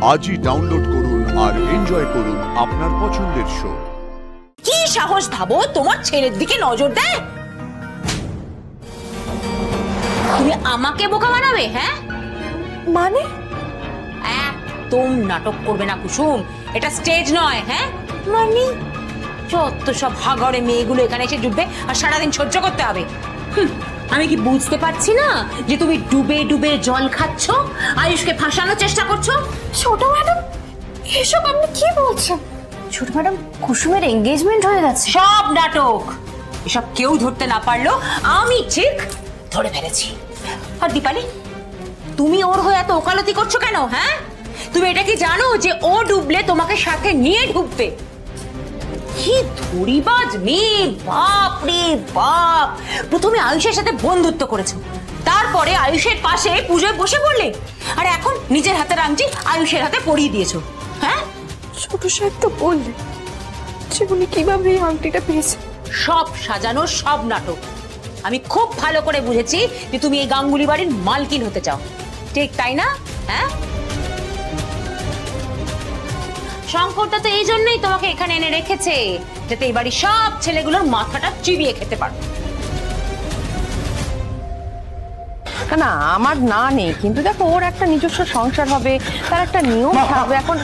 আজই ডাউনলোড করুন আর এনজয় করুন আপনার পছন্দের শো। কি সাহস ভাবো তোমার ছেলের দিকে নজর দেয়? তুমি আমাকে বোকা বানাবে? হ্যাঁ মানে একদম নাটক করবে না কুসুম, এটা স্টেজ নয়। হ্যাঁ মানে যত সব হাগরে মেয়েগুলো এখানে এসে জুটবে আর সারাদিন সহ্য করতে হবে। আমি কি বুঝতে পারছি না যে তুমি ডুবে ডুবে জল খাচ্ছ, আয়ুষকে ফাঁসানোর চেষ্টা করছো? ছোট ম্যাডাম এসব আপনি কি বলছেন? ছোট ম্যাডাম কুসুমের এঙ্গেজমেন্ট হয়ে গেছে। সব নাটক, এসব কেউ ধরতে না পারলো আমি ঠিক ধরে ফেলেছি। আর দীপালি, তুমি ওর হয়ে এত ওকালতি করছো কেন? হ্যাঁ তুমি এটা কি জানো যে ও ডুবলে তোমাকে সাথে নিয়ে ডুববে? কি ধরিবাজ মেয়ে, বাপ রে বাপ! প্রথমে আয়ুষের সাথে বন্ধুত্ব করেছো, তারপরে আয়ুষের পাশে পুজোয় বসে পড়লে, আর এখন নিজের হাতের আংটি আয়ুষের হাতে পরিয়ে দিয়েছো। হ্যাঁ ছোট সাহেব তো বললেন যে উনি কিভাবে এই আংটিটা পেয়েছে। সব সাজানো, সব নাটক। আমি খুব ভালো করে বুঝেছি যে তুমি এই গাঙ্গুলি বাড়ির মালকিন হতে চাও, ঠিক তাই না? হ্যাঁ শঙ্করটা তো এই জন্যই তোমাকে এখানে এনে রেখেছে, যাতে এই বাড়ির সব ছেলেগুলোর মাথাটা চিবিয়ে খেতে পারো। না আমার না নেই, কিন্তু দেখো ওর একটা নিজস্ব সংসার হবে, তার একটা নিয়ম থাকবে। এখন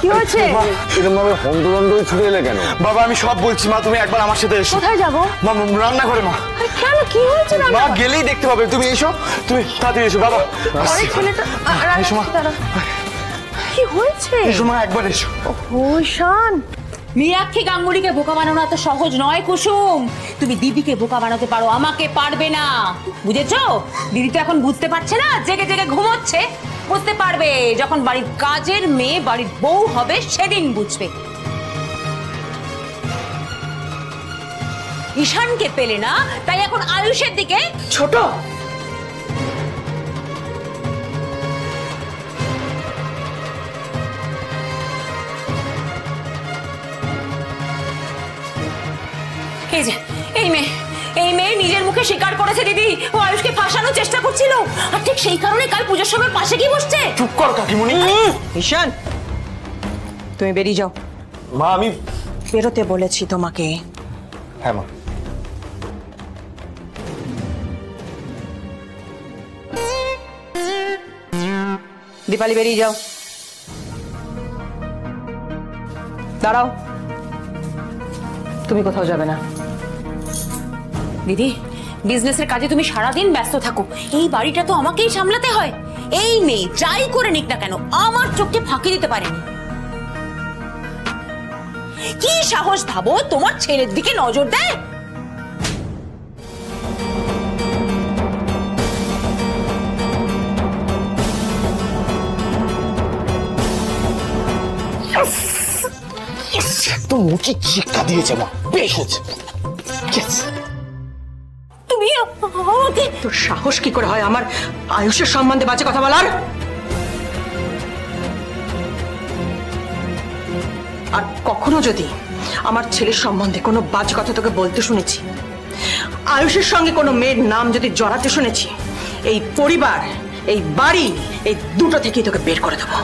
কি হয়েছে? এরকম ভাবে হন্তদন্ত ছুটে এলে কেন? বাবা আমি সব বলছি, মা তুমি একবার আমার সাথে এসো। কোথায় যাবো? মা রান্না করে। মা কেন কি হয়েছে? মা গেলেই দেখতে পাবে, তুমি এসো, তুমি তাড়াতাড়ি এসো। বাবা ছেলেটা কি হয়েছে? এসো মা, একবার এসো। ও শান, মীনাক্ষী গাঙ্গুলিকে বোকা বানানো এত সহজ নয় কুসুম। তুমি দিদিকে বোকা বানাতে পারো, আমাকে পারবে না, বুঝেছো? দিদি তো এখন বুঝতে পারছে না, জেগে জেগে ঘুমোচ্ছে। বুঝতে পারবে যখন বাড়ির কাজের মেয়ে বাড়ির বউ হবে, সেদিন বুঝবে। ঈশানকে পেলে না, তাই এখন আয়ুষের দিকে। ছোট এই মেয়ে নিজের মুখে স্বীকার করেছে দিদি ও আয়ুষকে ফাঁসানোর চেষ্টা করছিল, আর ঠিক সেই কারণে কাল পূজার সময় পাশে গিয়ে বসছে। চুপ কর কাকিমণি। ঈশান তুমি বেরিয়ে যাও। মা আমি বেরোতে বলেছি তোমাকে। হ্যাঁ মা। দীপালি বেরিয়ে যাও। দাঁড়াও, তুমি কোথাও যাবে না। দিদি বিজনেসের কাজে তুমি সারাদিন ব্যস্ত থাকো, এই বাড়িটা তো আমাকেই সামলাতে হয়। এই মেয়ে যাই করে নিক না কেন আমার চোখকে ফাঁকি দিতে পারেনি। কি সাহস ভাবো তোমার ছেলের দিকে নজর দেয়? একদম উচিত শিক্ষা দিয়েছে মা, বেশ হচ্ছে। তুমি আমাকে, তোর সাহস কি করে হয় আমার আয়ুষের সম্বন্ধে বাজে কথা বলার? আর কখনো যদি আমার ছেলের সম্বন্ধে কোনো বাজে কথা তোকে বলতে শুনেছি, আয়ুষের সঙ্গে কোনো মেয়ের নাম যদি জড়াতে শুনেছি, এই পরিবার, এই বাড়ি, এই দুটো থেকেই তোকে বের করে দেবো।